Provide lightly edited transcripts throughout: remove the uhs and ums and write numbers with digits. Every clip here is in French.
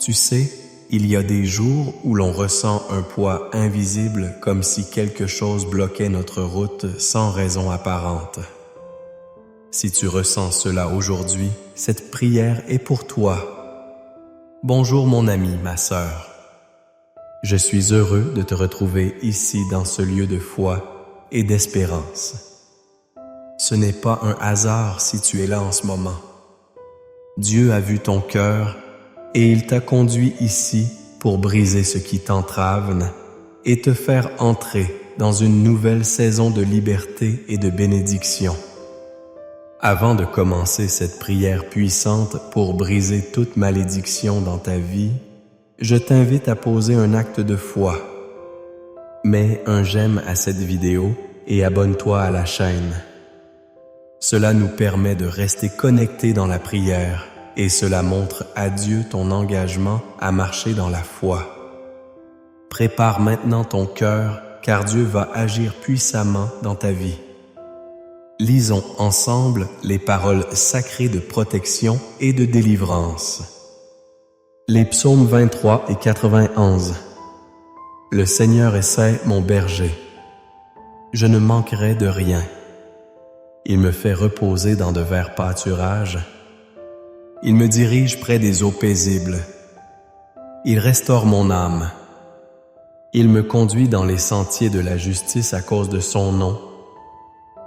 Tu sais, il y a des jours où l'on ressent un poids invisible comme si quelque chose bloquait notre route sans raison apparente. Si tu ressens cela aujourd'hui, cette prière est pour toi. Bonjour mon ami, ma sœur. Je suis heureux de te retrouver ici dans ce lieu de foi et d'espérance. Ce n'est pas un hasard si tu es là en ce moment. Dieu a vu ton cœur et il t'a conduit ici pour briser ce qui t'entrave et te faire entrer dans une nouvelle saison de liberté et de bénédiction. Avant de commencer cette prière puissante pour briser toute malédiction dans ta vie, je t'invite à poser un acte de foi. Mets un j'aime à cette vidéo et abonne-toi à la chaîne. Cela nous permet de rester connectés dans la prière et cela montre à Dieu ton engagement à marcher dans la foi. Prépare maintenant ton cœur car Dieu va agir puissamment dans ta vie. Lisons ensemble les paroles sacrées de protection et de délivrance. Les psaumes 23 et 91. Le Seigneur est mon berger. Je ne manquerai de rien. Il me fait reposer dans de verts pâturages. Il me dirige près des eaux paisibles. Il restaure mon âme. Il me conduit dans les sentiers de la justice à cause de son nom.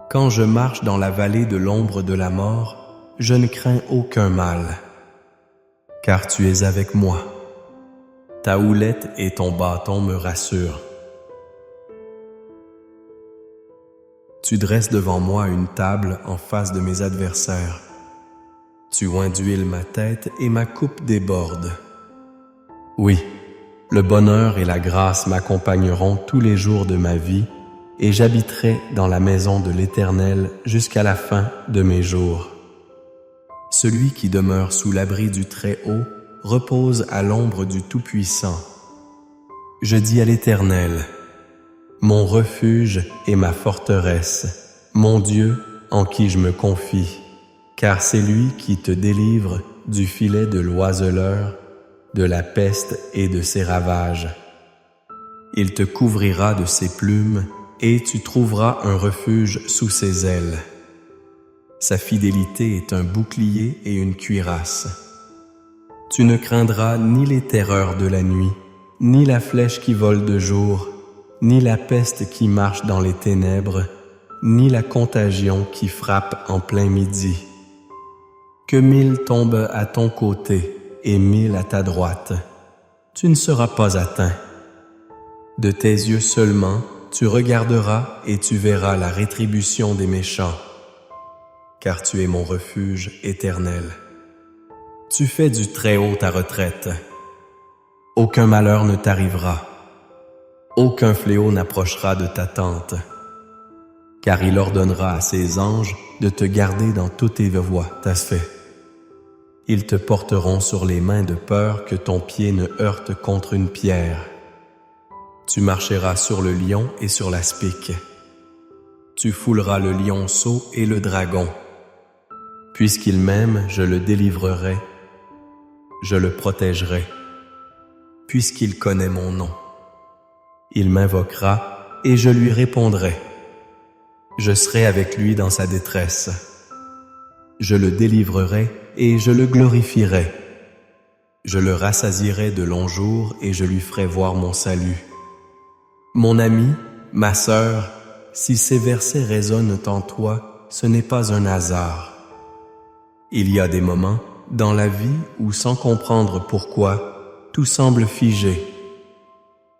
Quand je marche dans la vallée de l'ombre de la mort, je ne crains aucun mal, car tu es avec moi. Ta houlette et ton bâton me rassurent. Tu dresses devant moi une table en face de mes adversaires. Tu oins d'huile ma tête et ma coupe déborde. Oui, le bonheur et la grâce m'accompagneront tous les jours de ma vie et j'habiterai dans la maison de l'Éternel jusqu'à la fin de mes jours. Celui qui demeure sous l'abri du Très-Haut repose à l'ombre du Tout-Puissant. Je dis à l'Éternel, mon refuge et ma forteresse, mon Dieu en qui je me confie, car c'est lui qui te délivre du filet de l'oiseleur, de la peste et de ses ravages. Il te couvrira de ses plumes et tu trouveras un refuge sous ses ailes. Sa fidélité est un bouclier et une cuirasse. Tu ne craindras ni les terreurs de la nuit, ni la flèche qui vole de jour, ni la peste qui marche dans les ténèbres, ni la contagion qui frappe en plein midi. Que 1000 tombent à ton côté et 1000 à ta droite, tu ne seras pas atteint. De tes yeux seulement, tu regarderas et tu verras la rétribution des méchants, car tu es mon refuge éternel. Tu fais du Très-Haut ta retraite. Aucun malheur ne t'arrivera. Aucun fléau n'approchera de ta tente, car il ordonnera à ses anges de te garder dans toutes tes voies. T'as fait. Ils te porteront sur les mains de peur que ton pied ne heurte contre une pierre. Tu marcheras sur le lion et sur l'aspic. Tu fouleras le lionceau et le dragon. Puisqu'il m'aime, je le délivrerai. Je le protégerai. Puisqu'il connaît mon nom. Il m'invoquera et je lui répondrai. Je serai avec lui dans sa détresse. Je le délivrerai et je le glorifierai. Je le rassasierai de longs jours et je lui ferai voir mon salut. Mon ami, ma sœur, si ces versets résonnent en toi, ce n'est pas un hasard. Il y a des moments dans la vie où, sans comprendre pourquoi, tout semble figé.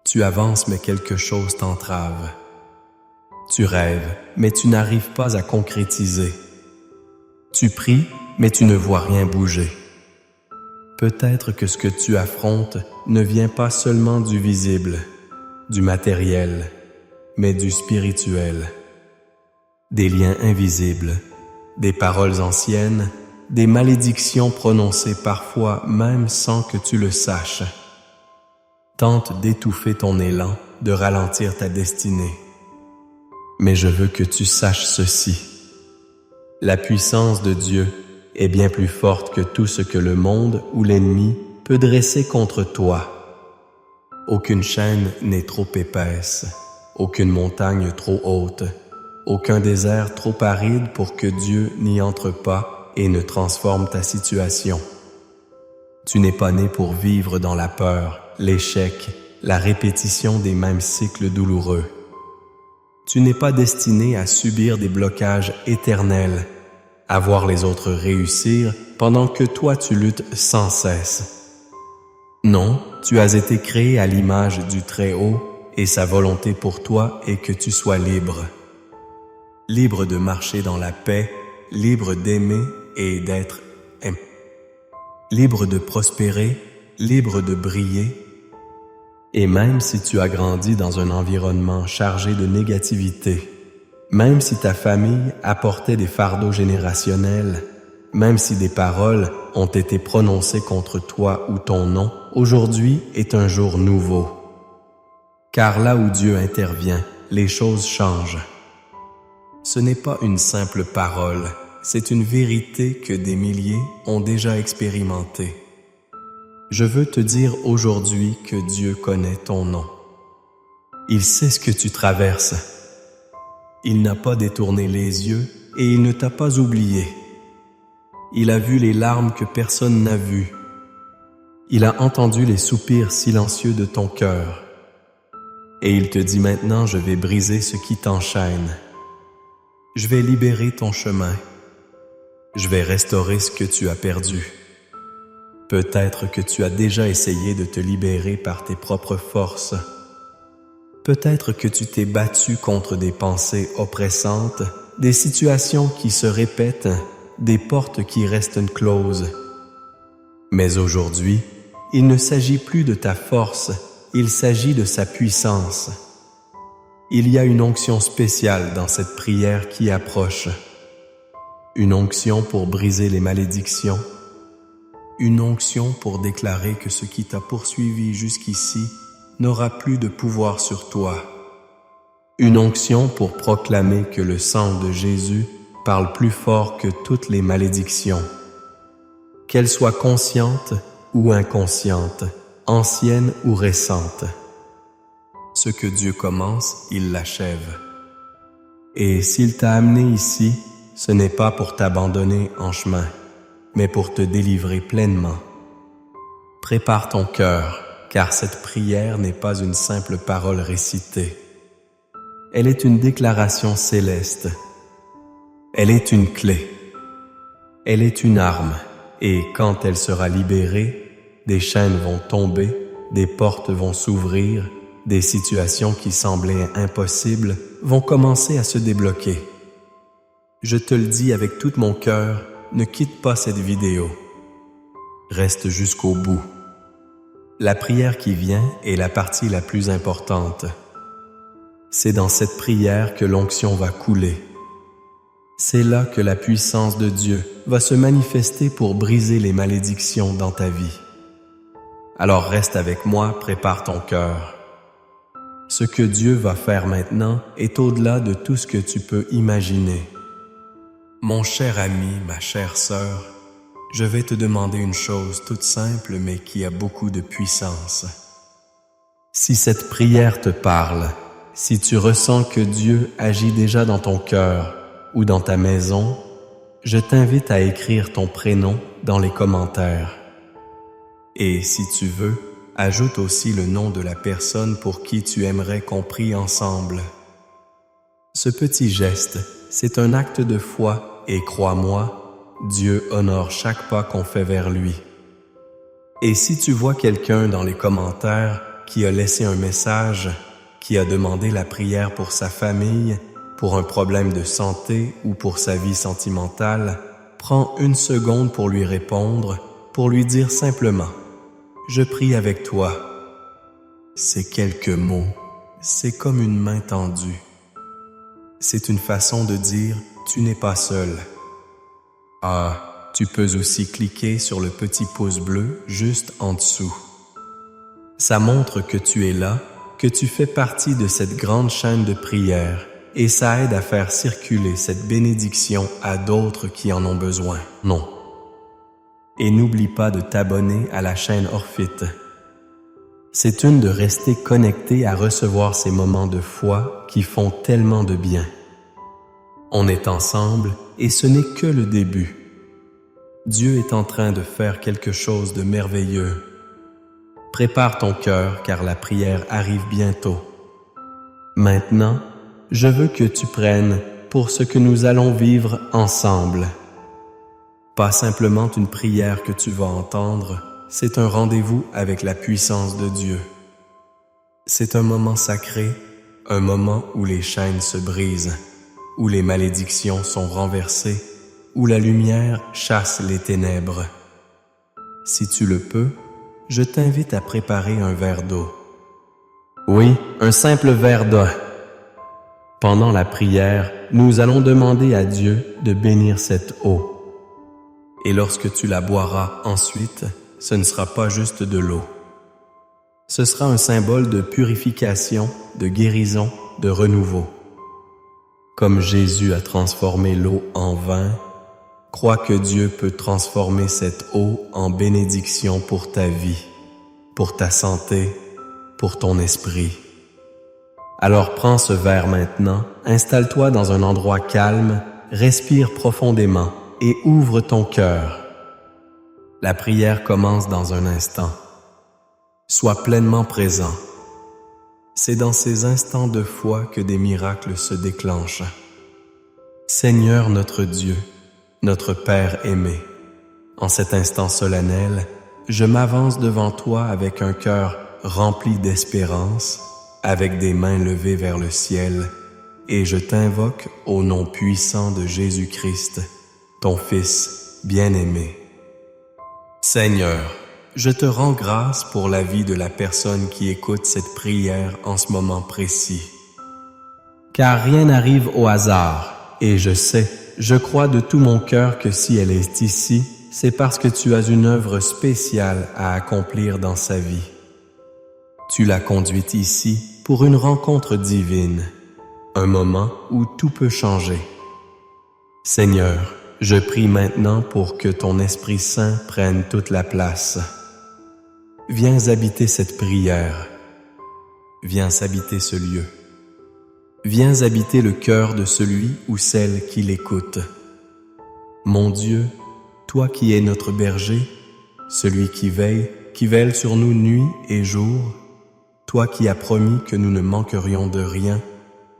Tu avances mais quelque chose t'entrave. Tu rêves mais tu n'arrives pas à concrétiser. Tu pries mais tu ne vois rien bouger. Peut-être que ce que tu affrontes ne vient pas seulement du visible, du matériel, mais du spirituel. Des liens invisibles, des paroles anciennes, des malédictions prononcées parfois même sans que tu le saches. Tente d'étouffer ton élan, de ralentir ta destinée. Mais je veux que tu saches ceci. La puissance de Dieu est bien plus forte que tout ce que le monde ou l'ennemi peut dresser contre toi. Aucune chaîne n'est trop épaisse, aucune montagne trop haute, aucun désert trop aride pour que Dieu n'y entre pas et ne transforme ta situation. Tu n'es pas né pour vivre dans la peur, l'échec, la répétition des mêmes cycles douloureux. Tu n'es pas destiné à subir des blocages éternels, à voir les autres réussir pendant que toi tu luttes sans cesse. Non, tu as été créé à l'image du Très-Haut et sa volonté pour toi est que tu sois libre. Libre de marcher dans la paix, libre d'aimer et d'être aimé. Libre de prospérer, libre de briller. Et même si tu as grandi dans un environnement chargé de négativité, même si ta famille apportait des fardeaux générationnels, même si des paroles ont été prononcées contre toi ou ton nom, aujourd'hui est un jour nouveau. Car là où Dieu intervient, les choses changent. Ce n'est pas une simple parole, c'est une vérité que des milliers ont déjà expérimentée. Je veux te dire aujourd'hui que Dieu connaît ton nom. Il sait ce que tu traverses. Il n'a pas détourné les yeux et il ne t'a pas oublié. Il a vu les larmes que personne n'a vues. Il a entendu les soupirs silencieux de ton cœur. Et il te dit maintenant, je vais briser ce qui t'enchaîne. Je vais libérer ton chemin. Je vais restaurer ce que tu as perdu. Peut-être que tu as déjà essayé de te libérer par tes propres forces. Peut-être que tu t'es battu contre des pensées oppressantes, des situations qui se répètent, des portes qui restent closes. Mais aujourd'hui, il ne s'agit plus de ta force, il s'agit de sa puissance. Il y a une onction spéciale dans cette prière qui approche. Une onction pour briser les malédictions. Une onction pour déclarer que ce qui t'a poursuivi jusqu'ici n'aura plus de pouvoir sur toi. Une onction pour proclamer que le sang de Jésus parle plus fort que toutes les malédictions. Qu'elles soient conscientes ou inconscientes, anciennes ou récentes. Ce que Dieu commence, il l'achève. Et s'il t'a amené ici, ce n'est pas pour t'abandonner en chemin, mais pour te délivrer pleinement. Prépare ton cœur, car cette prière n'est pas une simple parole récitée. Elle est une déclaration céleste. Elle est une clé. Elle est une arme, et quand elle sera libérée, des chaînes vont tomber, des portes vont s'ouvrir, des situations qui semblaient impossibles vont commencer à se débloquer. Je te le dis avec tout mon cœur, ne quitte pas cette vidéo. Reste jusqu'au bout. La prière qui vient est la partie la plus importante. C'est dans cette prière que l'onction va couler. C'est là que la puissance de Dieu va se manifester pour briser les malédictions dans ta vie. Alors reste avec moi, prépare ton cœur. Ce que Dieu va faire maintenant est au-delà de tout ce que tu peux imaginer. Mon cher ami, ma chère sœur, je vais te demander une chose toute simple mais qui a beaucoup de puissance. Si cette prière te parle, si tu ressens que Dieu agit déjà dans ton cœur ou dans ta maison, je t'invite à écrire ton prénom dans les commentaires. Et si tu veux, ajoute aussi le nom de la personne pour qui tu aimerais qu'on prie ensemble. Ce petit geste, c'est un acte de foi et crois-moi, Dieu honore chaque pas qu'on fait vers lui. Et si tu vois quelqu'un dans les commentaires qui a laissé un message, qui a demandé la prière pour sa famille, pour un problème de santé ou pour sa vie sentimentale, prends une seconde pour lui répondre, pour lui dire simplement « Je prie avec toi ». Ces quelques mots, c'est comme une main tendue. C'est une façon de dire « Tu n'es pas seul ». Ah, tu peux aussi cliquer sur le petit pouce bleu juste en dessous. Ça montre que tu es là, que tu fais partie de cette grande chaîne de prière et ça aide à faire circuler cette bénédiction à d'autres qui en ont besoin. Non. Et n'oublie pas de t'abonner à la chaîne Orphite. C'est une de rester connecté à recevoir ces moments de foi qui font tellement de bien. On est ensemble et ce n'est que le début. Dieu est en train de faire quelque chose de merveilleux. Prépare ton cœur car la prière arrive bientôt. Maintenant, je veux que tu prennes pour ce que nous allons vivre ensemble. Pas simplement une prière que tu vas entendre, c'est un rendez-vous avec la puissance de Dieu. C'est un moment sacré, un moment où les chaînes se brisent, où les malédictions sont renversées, où la lumière chasse les ténèbres. Si tu le peux, je t'invite à préparer un verre d'eau. Oui, un simple verre d'eau. Pendant la prière, nous allons demander à Dieu de bénir cette eau. Et lorsque tu la boiras ensuite, ce ne sera pas juste de l'eau. Ce sera un symbole de purification, de guérison, de renouveau. Comme Jésus a transformé l'eau en vin, crois que Dieu peut transformer cette eau en bénédiction pour ta vie, pour ta santé, pour ton esprit. Alors prends ce verre maintenant, installe-toi dans un endroit calme, respire profondément et ouvre ton cœur. La prière commence dans un instant. Sois pleinement présent. C'est dans ces instants de foi que des miracles se déclenchent. Seigneur notre Dieu, notre Père aimé, en cet instant solennel, je m'avance devant toi avec un cœur rempli d'espérance, avec des mains levées vers le ciel, et je t'invoque au nom puissant de Jésus-Christ, ton Fils bien-aimé. Seigneur, je te rends grâce pour la vie de la personne qui écoute cette prière en ce moment précis. Car rien n'arrive au hasard, et je crois de tout mon cœur que si elle est ici, c'est parce que tu as une œuvre spéciale à accomplir dans sa vie. Tu l'as conduite ici pour une rencontre divine, un moment où tout peut changer. Seigneur, je prie maintenant pour que ton Esprit Saint prenne toute la place. Viens habiter cette prière. Viens habiter ce lieu. Viens habiter le cœur de celui ou celle qui l'écoute. Mon Dieu, toi qui es notre berger, celui qui veille sur nous nuit et jour, toi qui as promis que nous ne manquerions de rien,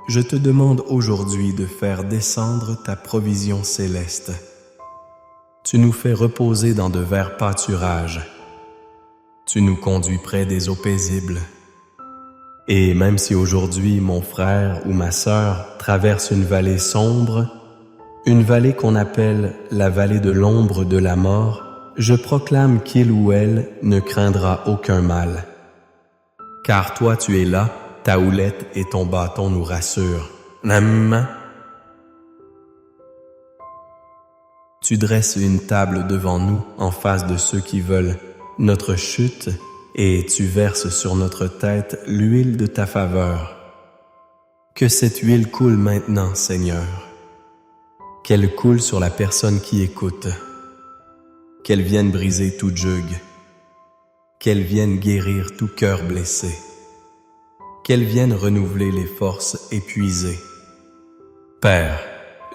je te demande aujourd'hui de faire descendre ta provision céleste. Tu nous fais reposer dans de verts pâturages. Tu nous conduis près des eaux paisibles. Et même si aujourd'hui mon frère ou ma sœur traverse une vallée sombre, une vallée qu'on appelle la vallée de l'ombre de la mort, je proclame qu'il ou elle ne craindra aucun mal. Car toi tu es là, ta houlette et ton bâton nous rassurent. Tu dresses une table devant nous en face de ceux qui veulent notre chute et tu verses sur notre tête l'huile de ta faveur. Que cette huile coule maintenant, Seigneur. Qu'elle coule sur la personne qui écoute. Qu'elle vienne briser tout joug. Qu'elle vienne guérir tout cœur blessé. Qu'elle vienne renouveler les forces épuisées. Père,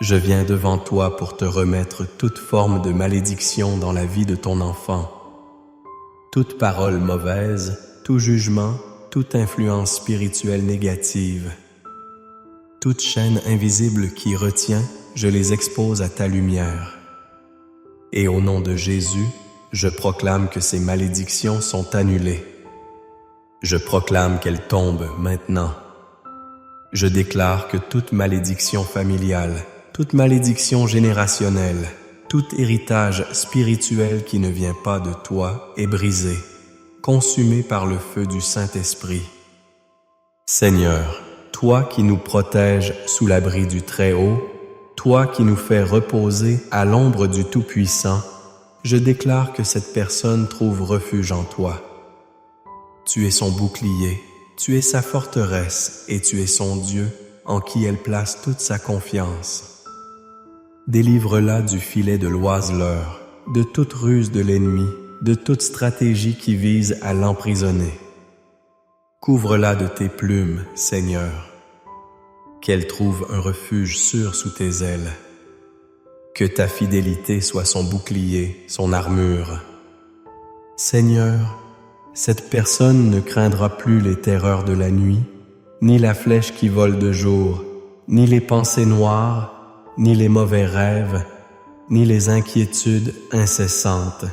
je viens devant toi pour te remettre toute forme de malédiction dans la vie de ton enfant. Toute parole mauvaise, tout jugement, toute influence spirituelle négative. Toute chaîne invisible qui retient, je les expose à ta lumière. Et au nom de Jésus, je proclame que ces malédictions sont annulées. Je proclame qu'elles tombent maintenant. Je déclare que toute malédiction familiale, toute malédiction générationnelle, tout héritage spirituel qui ne vient pas de toi est brisé, consumé par le feu du Saint-Esprit. Seigneur, toi qui nous protèges sous l'abri du Très-Haut, toi qui nous fais reposer à l'ombre du Tout-Puissant, je déclare que cette personne trouve refuge en toi. Tu es son bouclier, tu es sa forteresse et tu es son Dieu en qui elle place toute sa confiance. Délivre-la du filet de l'oiseleur, de toute ruse de l'ennemi, de toute stratégie qui vise à l'emprisonner. Couvre-la de tes plumes, Seigneur, qu'elle trouve un refuge sûr sous tes ailes. Que ta fidélité soit son bouclier, son armure. Seigneur, cette personne ne craindra plus les terreurs de la nuit, ni la flèche qui vole de jour, ni les pensées noires, ni les mauvais rêves, ni les inquiétudes incessantes.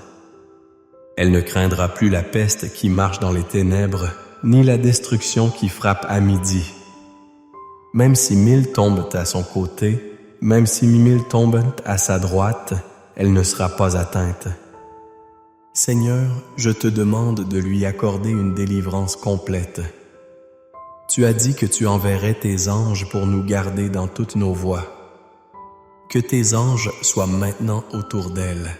Elle ne craindra plus la peste qui marche dans les ténèbres, ni la destruction qui frappe à midi. Même si 1000 tombent à son côté, même si 1000 tombent à sa droite, elle ne sera pas atteinte. Seigneur, je te demande de lui accorder une délivrance complète. Tu as dit que tu enverrais tes anges pour nous garder dans toutes nos voies. Que tes anges soient maintenant autour d'elle.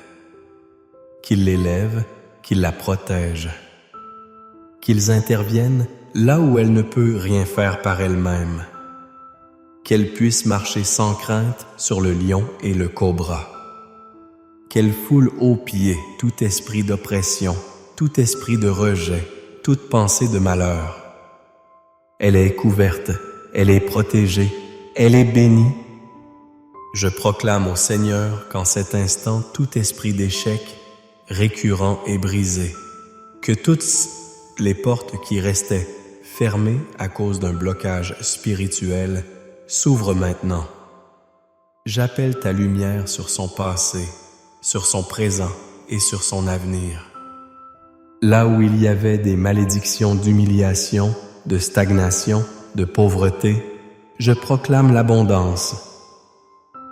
Qu'ils l'élèvent, qu'ils la protègent. Qu'ils interviennent là où elle ne peut rien faire par elle-même. Qu'elle puisse marcher sans crainte sur le lion et le cobra. Qu'elle foule aux pieds tout esprit d'oppression, tout esprit de rejet, toute pensée de malheur. Elle est couverte, elle est protégée, elle est bénie. Je proclame au Seigneur qu'en cet instant tout esprit d'échec, récurrent et brisé, que toutes les portes qui restaient fermées à cause d'un blocage spirituel s'ouvrent maintenant. J'appelle ta lumière sur son passé, sur son présent et sur son avenir. Là où il y avait des malédictions d'humiliation, de stagnation, de pauvreté, je proclame l'abondance.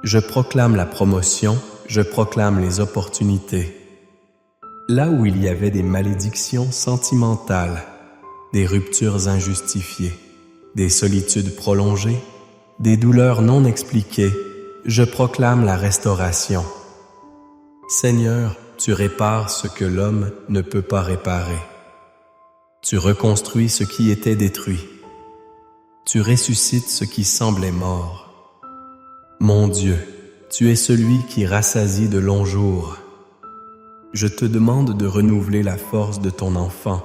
Je proclame la promotion, je proclame les opportunités. Là où il y avait des malédictions sentimentales, des ruptures injustifiées, des solitudes prolongées, des douleurs non expliquées, je proclame la restauration. Seigneur, tu répares ce que l'homme ne peut pas réparer. Tu reconstruis ce qui était détruit. Tu ressuscites ce qui semblait mort. Mon Dieu, tu es celui qui rassasie de longs jours. Je te demande de renouveler la force de ton enfant,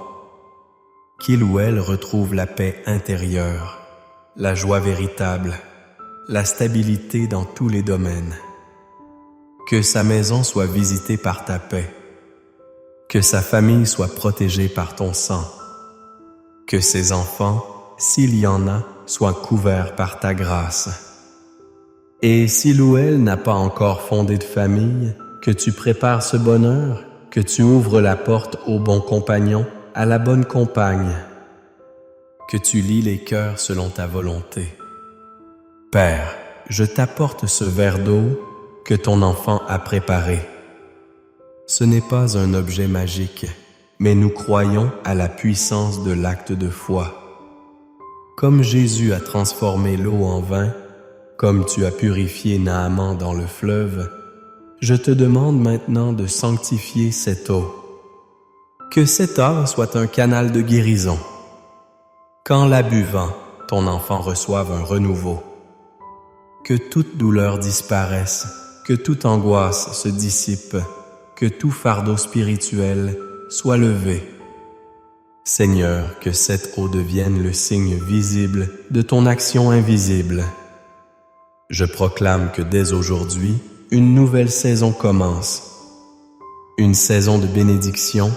qu'il ou elle retrouve la paix intérieure, la joie véritable, la stabilité dans tous les domaines. Que sa maison soit visitée par ta paix, que sa famille soit protégée par ton sang, que ses enfants, s'il y en a, soient couverts par ta grâce. Et s'il ou elle n'a pas encore fondé de famille, que tu prépares ce bonheur, que tu ouvres la porte au bon compagnon, à la bonne compagne, que tu lies les cœurs selon ta volonté. Père, je t'apporte ce verre d'eau que ton enfant a préparé. Ce n'est pas un objet magique, mais nous croyons à la puissance de l'acte de foi. Comme Jésus a transformé l'eau en vin, comme tu as purifié Naaman dans le fleuve, je te demande maintenant de sanctifier cette eau. Que cette eau soit un canal de guérison. Qu'en la buvant, ton enfant reçoive un renouveau. Que toute douleur disparaisse, que toute angoisse se dissipe, que tout fardeau spirituel soit levé. Seigneur, que cette eau devienne le signe visible de ton action invisible. Je proclame que dès aujourd'hui, une nouvelle saison commence. Une saison de bénédiction,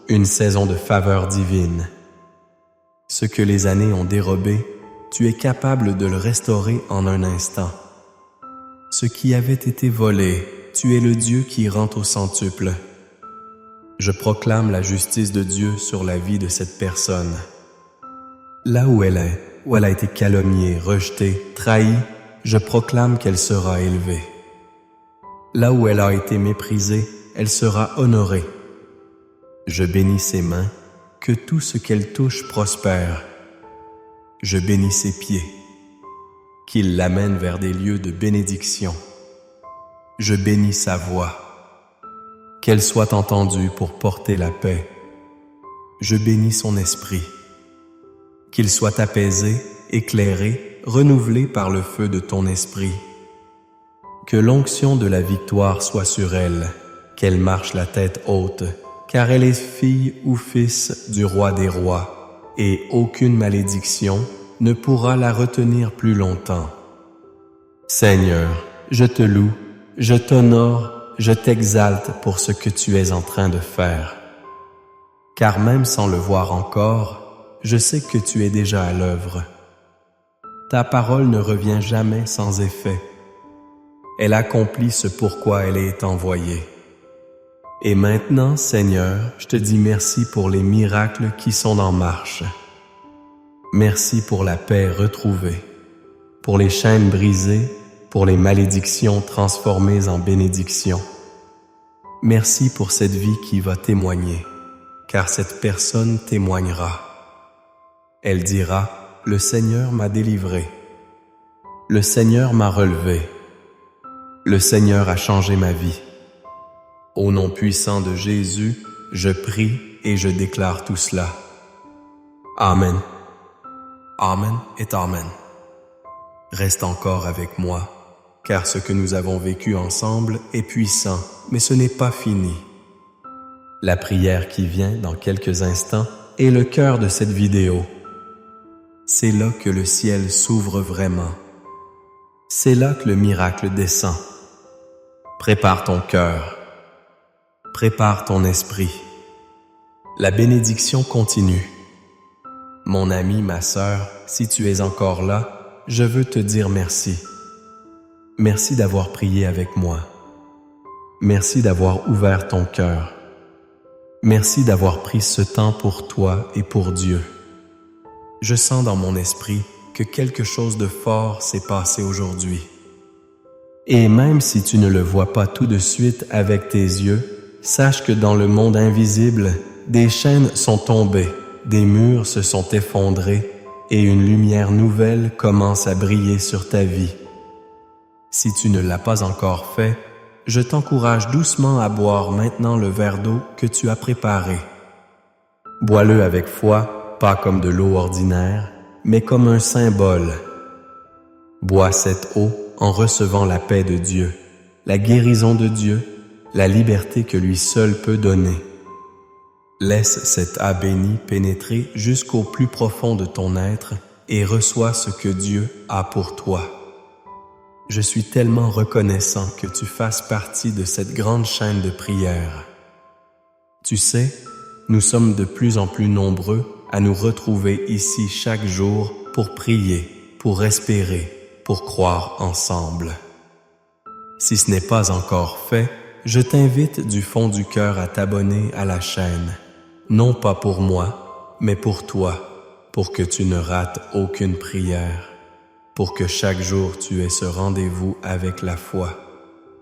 une saison de faveur divine. Ce que les années ont dérobé, tu es capable de le restaurer en un instant. Ce qui avait été volé, tu es le Dieu qui rend au centuple. Je proclame la justice de Dieu sur la vie de cette personne. Là où elle est, où elle a été calomniée, rejetée, trahie, je proclame qu'elle sera élevée. Là où elle a été méprisée, elle sera honorée. Je bénis ses mains, que tout ce qu'elle touche prospère. Je bénis ses pieds, qu'il l'amène vers des lieux de bénédiction. Je bénis sa voix, qu'elle soit entendue pour porter la paix. Je bénis son esprit, qu'il soit apaisé, éclairé, renouvelé par le feu de ton esprit. Que l'onction de la victoire soit sur elle, qu'elle marche la tête haute, car elle est fille ou fils du roi des rois, et aucune malédiction ne pourra la retenir plus longtemps. Seigneur, je te loue, je t'honore, je t'exalte pour ce que tu es en train de faire. Car même sans le voir encore, je sais que tu es déjà à l'œuvre. Ta parole ne revient jamais sans effet. Elle accomplit ce pourquoi elle est envoyée. Et maintenant, Seigneur, je te dis merci pour les miracles qui sont en marche. Merci pour la paix retrouvée, pour les chaînes brisées, pour les malédictions transformées en bénédictions. Merci pour cette vie qui va témoigner, car cette personne témoignera. Elle dira, « Le Seigneur m'a délivré. Le Seigneur m'a relevé. Le Seigneur a changé ma vie. » Au nom puissant de Jésus, je prie et je déclare tout cela. Amen. Amen et Amen. Reste encore avec moi, car ce que nous avons vécu ensemble est puissant, mais ce n'est pas fini. La prière qui vient dans quelques instants est le cœur de cette vidéo. C'est là que le ciel s'ouvre vraiment. C'est là que le miracle descend. Prépare ton cœur. Prépare ton esprit. La bénédiction continue. Mon ami, ma sœur, si tu es encore là, je veux te dire merci. Merci d'avoir prié avec moi. Merci d'avoir ouvert ton cœur. Merci d'avoir pris ce temps pour toi et pour Dieu. Je sens dans mon esprit que quelque chose de fort s'est passé aujourd'hui. Et même si tu ne le vois pas tout de suite avec tes yeux, sache que dans le monde invisible, des chaînes sont tombées, des murs se sont effondrés et une lumière nouvelle commence à briller sur ta vie. Si tu ne l'as pas encore fait, je t'encourage doucement à boire maintenant le verre d'eau que tu as préparé. Bois-le avec foi, pas comme de l'eau ordinaire, mais comme un symbole. Bois cette eau en recevant la paix de Dieu, la guérison de Dieu, la liberté que lui seul peut donner. Laisse cette eau bénie pénétrer jusqu'au plus profond de ton être et reçois ce que Dieu a pour toi. Je suis tellement reconnaissant que tu fasses partie de cette grande chaîne de prière. Tu sais, nous sommes de plus en plus nombreux à nous retrouver ici chaque jour pour prier, pour espérer, pour croire ensemble. Si ce n'est pas encore fait, je t'invite du fond du cœur à t'abonner à la chaîne, non pas pour moi, mais pour toi, pour que tu ne rates aucune prière, pour que chaque jour tu aies ce rendez-vous avec la foi,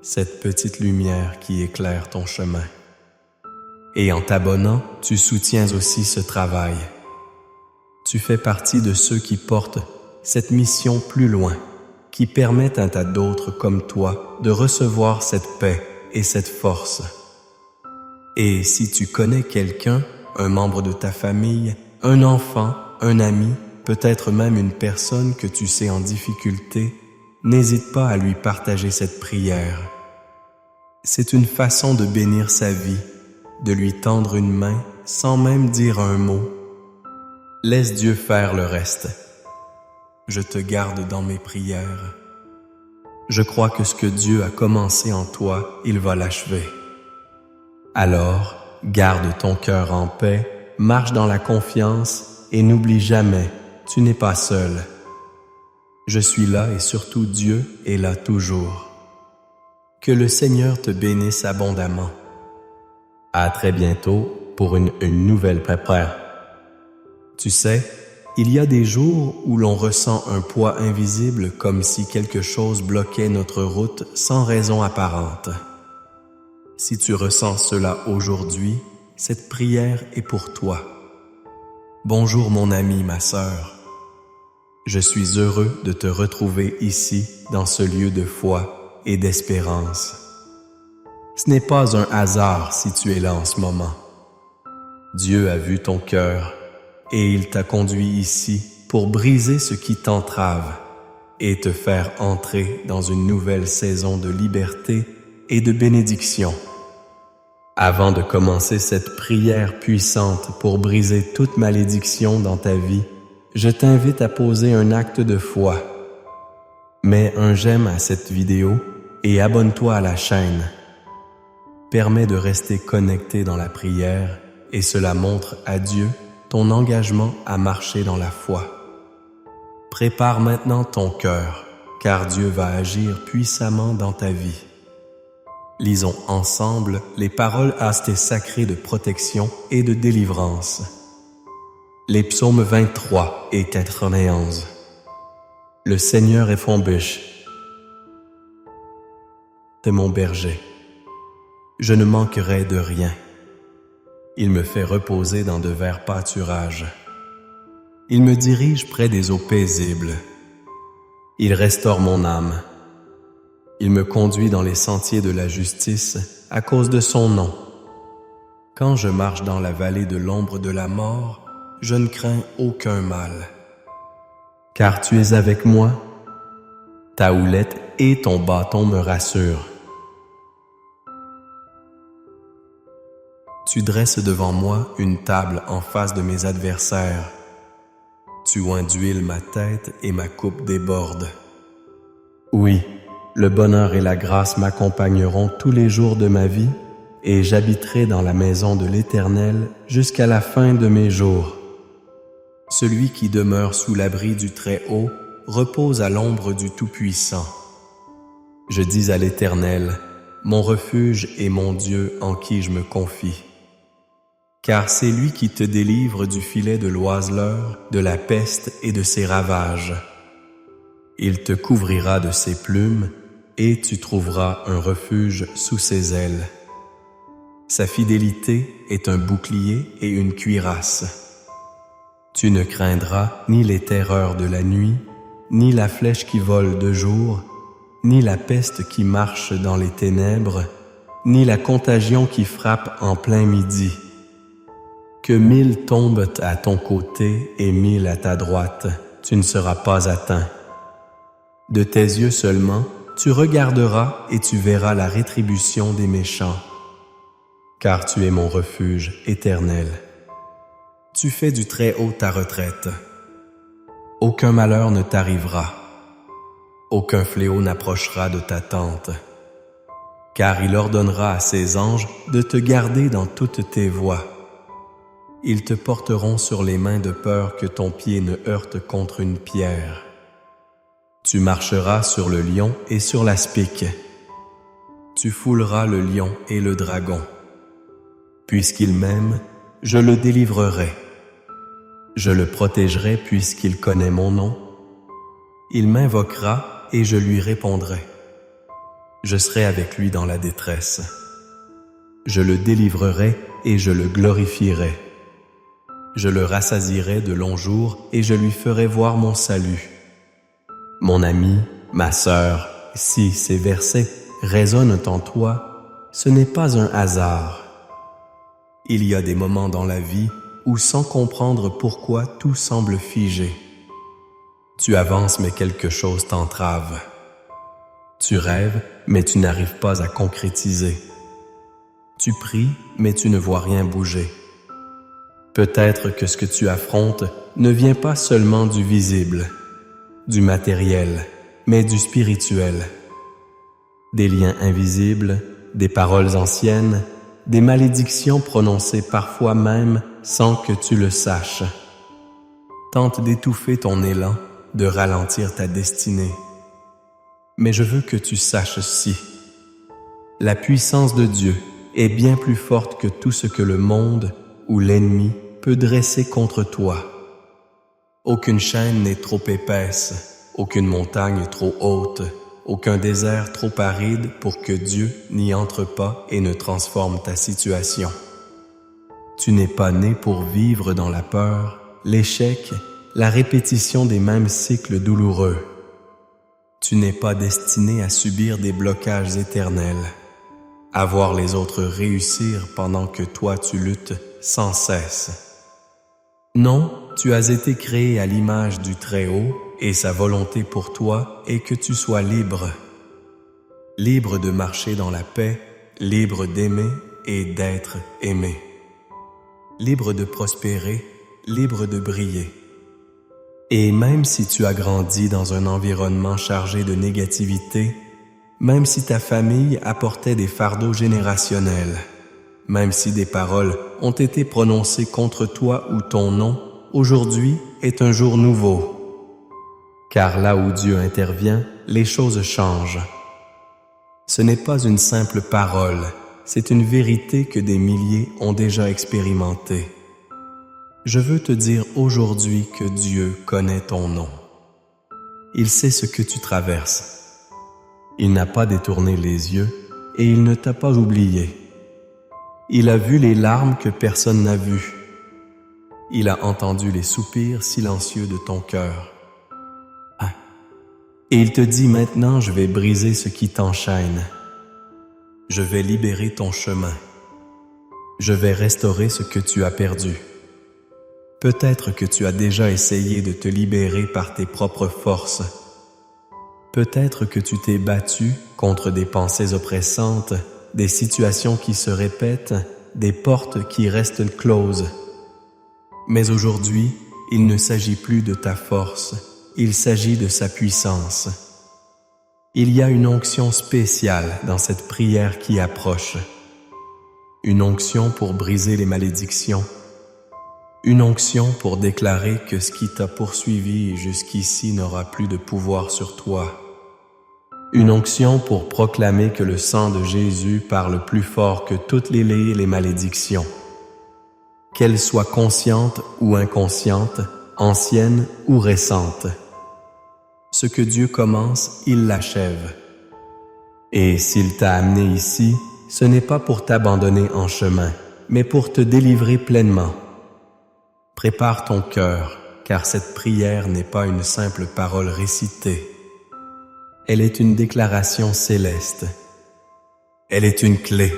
cette petite lumière qui éclaire ton chemin. Et en t'abonnant, tu soutiens aussi ce travail. Tu fais partie de ceux qui portent cette mission plus loin, qui permettent à tas d'autres comme toi de recevoir cette paix et cette force. Et si tu connais quelqu'un, un membre de ta famille, un enfant, un ami, peut-être même une personne que tu sais en difficulté, n'hésite pas à lui partager cette prière. C'est une façon de bénir sa vie, de lui tendre une main sans même dire un mot. Laisse Dieu faire le reste. Je te garde dans mes prières. Je crois que ce que Dieu a commencé en toi, il va l'achever. Alors, garde ton cœur en paix, marche dans la confiance et n'oublie jamais, tu n'es pas seul. Je suis là et surtout Dieu est là toujours. Que le Seigneur te bénisse abondamment. À très bientôt pour une nouvelle préparation. Tu sais, il y a des jours où l'on ressent un poids invisible comme si quelque chose bloquait notre route sans raison apparente. Si tu ressens cela aujourd'hui, cette prière est pour toi. Bonjour mon ami, ma sœur. Je suis heureux de te retrouver ici, dans ce lieu de foi et d'espérance. Ce n'est pas un hasard si tu es là en ce moment. Dieu a vu ton cœur et il t'a conduit ici pour briser ce qui t'entrave et te faire entrer dans une nouvelle saison de liberté et de bénédiction. Avant de commencer cette prière puissante pour briser toute malédiction dans ta vie, je t'invite à poser un acte de foi. Mets un j'aime à cette vidéo et abonne-toi à la chaîne. Permets de rester connecté dans la prière et cela montre à Dieu ton engagement à marcher dans la foi. Prépare maintenant ton cœur, car Dieu va agir puissamment dans ta vie. Lisons ensemble les paroles astes sacrées de protection et de délivrance. Les psaumes 23 et 91. Le Seigneur est mon bêche, c'est mon berger. Je ne manquerai de rien. Il me fait reposer dans de verts pâturages. Il me dirige près des eaux paisibles. Il restaure mon âme. Il me conduit dans les sentiers de la justice à cause de son nom. Quand je marche dans la vallée de l'ombre de la mort, je ne crains aucun mal. Car tu es avec moi, ta houlette et ton bâton me rassurent. Tu dresses devant moi une table en face de mes adversaires. Tu oins d'huile ma tête et ma coupe déborde. Oui, le bonheur et la grâce m'accompagneront tous les jours de ma vie et j'habiterai dans la maison de l'Éternel jusqu'à la fin de mes jours. Celui qui demeure sous l'abri du Très-Haut repose à l'ombre du Tout-Puissant. Je dis à l'Éternel, mon refuge et mon Dieu en qui je me confie. Car c'est lui qui te délivre du filet de l'oiseleur, de la peste et de ses ravages. Il te couvrira de ses plumes et tu trouveras un refuge sous ses ailes. Sa fidélité est un bouclier et une cuirasse. Tu ne craindras ni les terreurs de la nuit, ni la flèche qui vole de jour, ni la peste qui marche dans les ténèbres, ni la contagion qui frappe en plein midi. Que 1000 tombent à ton côté et 1000 à ta droite, tu ne seras pas atteint. De tes yeux seulement, tu regarderas et tu verras la rétribution des méchants. Car tu es mon refuge éternel. Tu fais du Très-Haut ta retraite. Aucun malheur ne t'arrivera. Aucun fléau n'approchera de ta tente. Car il ordonnera à ses anges de te garder dans toutes tes voies. Ils te porteront sur les mains de peur que ton pied ne heurte contre une pierre. Tu marcheras sur le lion et sur l'aspic. Tu fouleras le lion et le dragon. Puisqu'il m'aime, je le délivrerai. Je le protégerai puisqu'il connaît mon nom. Il m'invoquera et je lui répondrai. Je serai avec lui dans la détresse. Je le délivrerai et je le glorifierai. Je le rassasierai de longs jours et je lui ferai voir mon salut. Mon ami, ma sœur, si ces versets résonnent en toi, ce n'est pas un hasard. Il y a des moments dans la vie où sans comprendre pourquoi tout semble figé. Tu avances mais quelque chose t'entrave. Tu rêves mais tu n'arrives pas à concrétiser. Tu pries mais tu ne vois rien bouger. Peut-être que ce que tu affrontes ne vient pas seulement du visible, du matériel, mais du spirituel. Des liens invisibles, des paroles anciennes, des malédictions prononcées parfois même sans que tu le saches. Tente d'étouffer ton élan, de ralentir ta destinée. Mais je veux que tu saches ci. La puissance de Dieu est bien plus forte que tout ce que le monde ou l'ennemi peut dresser contre toi. Aucune chaîne n'est trop épaisse, aucune montagne trop haute, aucun désert trop aride pour que Dieu n'y entre pas et ne transforme ta situation. Tu n'es pas né pour vivre dans la peur, l'échec, la répétition des mêmes cycles douloureux. Tu n'es pas destiné à subir des blocages éternels, à voir les autres réussir pendant que toi tu luttes sans cesse. Non, tu as été créé à l'image du Très-Haut et sa volonté pour toi est que tu sois libre. Libre de marcher dans la paix, libre d'aimer, et d'être aimé. Libre de prospérer, libre de briller. Et même si tu as grandi dans un environnement chargé de négativité, même si ta famille apportait des fardeaux générationnels, même si des paroles ont été prononcées contre toi ou ton nom, aujourd'hui est un jour nouveau. Car là où Dieu intervient, les choses changent. Ce n'est pas une simple parole, c'est une vérité que des milliers ont déjà expérimentée. Je veux te dire aujourd'hui que Dieu connaît ton nom. Il sait ce que tu traverses. Il n'a pas détourné les yeux et il ne t'a pas oublié. Il a vu les larmes que personne n'a vues. Il a entendu les soupirs silencieux de ton cœur. Et il te dit maintenant, je vais briser ce qui t'enchaîne. Je vais libérer ton chemin. Je vais restaurer ce que tu as perdu. Peut-être que tu as déjà essayé de te libérer par tes propres forces. Peut-être que tu t'es battu contre des pensées oppressantes, des situations qui se répètent, des portes qui restent closes. Mais aujourd'hui, il ne s'agit plus de ta force, il s'agit de sa puissance. Il y a une onction spéciale dans cette prière qui approche. Une onction pour briser les malédictions. Une onction pour déclarer que ce qui t'a poursuivi jusqu'ici n'aura plus de pouvoir sur toi. Une onction pour proclamer que le sang de Jésus parle plus fort que toutes les malédictions. Qu'elles soient conscientes ou inconscientes, anciennes ou récentes. Ce que Dieu commence, il l'achève. Et s'il t'a amené ici, ce n'est pas pour t'abandonner en chemin, mais pour te délivrer pleinement. Prépare ton cœur, car cette prière n'est pas une simple parole récitée. Elle est une déclaration céleste. Elle est une clé.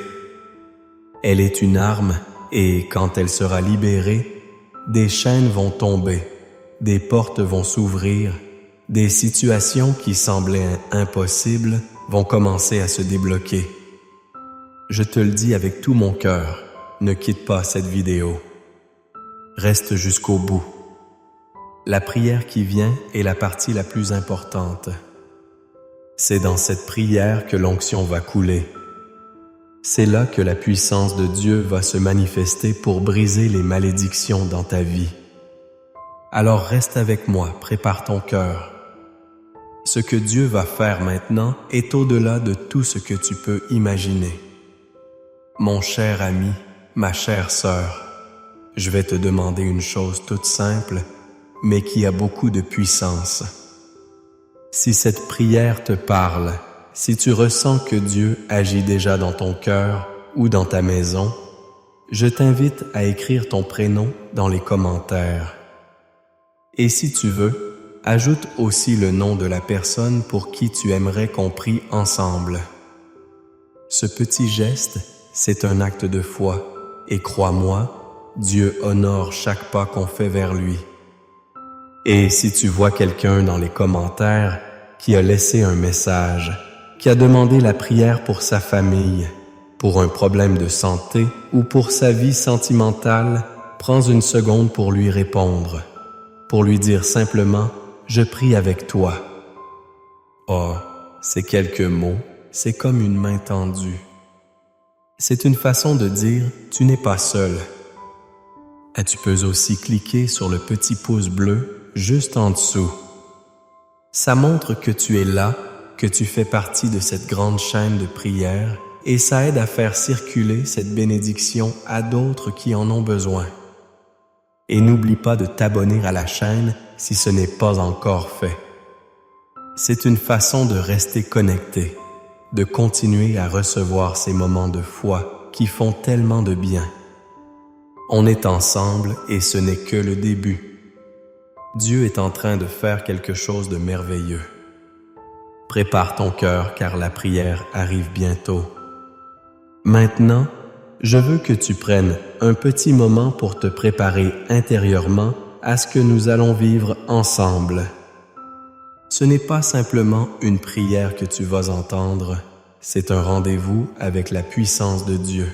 Elle est une arme, et quand elle sera libérée, des chaînes vont tomber, des portes vont s'ouvrir, des situations qui semblaient impossibles vont commencer à se débloquer. Je te le dis avec tout mon cœur, ne quitte pas cette vidéo. Reste jusqu'au bout. La prière qui vient est la partie la plus importante. C'est dans cette prière que l'onction va couler. C'est là que la puissance de Dieu va se manifester pour briser les malédictions dans ta vie. Alors reste avec moi, prépare ton cœur. Ce que Dieu va faire maintenant est au-delà de tout ce que tu peux imaginer. Mon cher ami, ma chère sœur, je vais te demander une chose toute simple, mais qui a beaucoup de puissance. Si cette prière te parle, si tu ressens que Dieu agit déjà dans ton cœur ou dans ta maison, je t'invite à écrire ton prénom dans les commentaires. Et si tu veux, ajoute aussi le nom de la personne pour qui tu aimerais qu'on prie ensemble. Ce petit geste, c'est un acte de foi, et crois-moi, Dieu honore chaque pas qu'on fait vers lui. Et si tu vois quelqu'un dans les commentaires qui a laissé un message, qui a demandé la prière pour sa famille, pour un problème de santé ou pour sa vie sentimentale, prends une seconde pour lui répondre, pour lui dire simplement « Je prie avec toi ». Oh, ces quelques mots, c'est comme une main tendue. C'est une façon de dire « Tu n'es pas seul ». Et tu peux aussi cliquer sur le petit pouce bleu juste en dessous. Ça montre que tu es là, que tu fais partie de cette grande chaîne de prière et ça aide à faire circuler cette bénédiction à d'autres qui en ont besoin. Et n'oublie pas de t'abonner à la chaîne si ce n'est pas encore fait. C'est une façon de rester connecté, de continuer à recevoir ces moments de foi qui font tellement de bien. On est ensemble et ce n'est que le début. Dieu est en train de faire quelque chose de merveilleux. Prépare ton cœur car la prière arrive bientôt. Maintenant, je veux que tu prennes un petit moment pour te préparer intérieurement à ce que nous allons vivre ensemble. Ce n'est pas simplement une prière que tu vas entendre, c'est un rendez-vous avec la puissance de Dieu.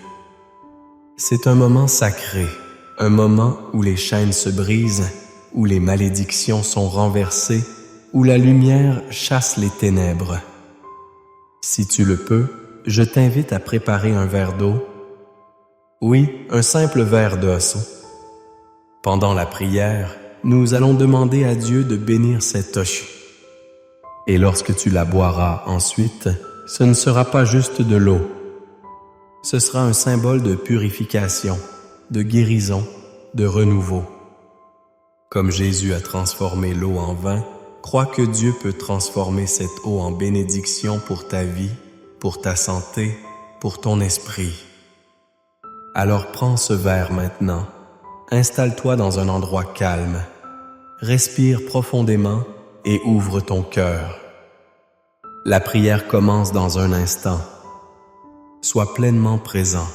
C'est un moment sacré, un moment où les chaînes se brisent, où les malédictions sont renversées, où la lumière chasse les ténèbres. Si tu le peux, je t'invite à préparer un verre d'eau. Oui, un simple verre d'os. Pendant la prière, nous allons demander à Dieu de bénir cette toche. Et lorsque tu la boiras ensuite, ce ne sera pas juste de l'eau. Ce sera un symbole de purification, de guérison, de renouveau. Comme Jésus a transformé l'eau en vin, crois que Dieu peut transformer cette eau en bénédiction pour ta vie, pour ta santé, pour ton esprit. Alors prends ce verre maintenant, installe-toi dans un endroit calme, respire profondément et ouvre ton cœur. La prière commence dans un instant. Sois pleinement présent.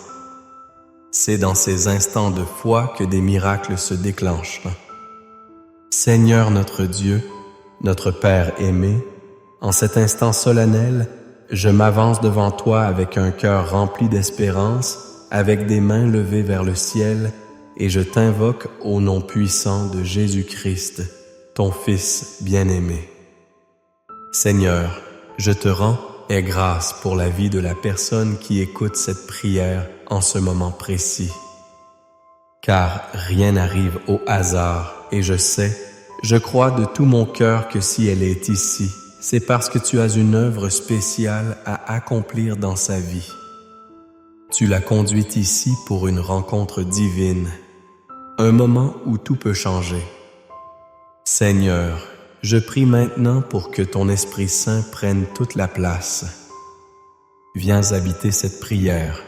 C'est dans ces instants de foi que des miracles se déclenchent. Seigneur notre Dieu, notre Père aimé, en cet instant solennel, je m'avance devant toi avec un cœur rempli d'espérance, avec des mains levées vers le ciel, et je t'invoque au nom puissant de Jésus-Christ, ton Fils bien-aimé. Seigneur, je te rends grâce pour la vie de la personne qui écoute cette prière en ce moment précis. Car rien n'arrive au hasard et je crois de tout mon cœur que si elle est ici, c'est parce que tu as une œuvre spéciale à accomplir dans sa vie. Tu l'as conduite ici pour une rencontre divine, un moment où tout peut changer. Seigneur, je prie maintenant pour que ton Esprit Saint prenne toute la place. Viens habiter cette prière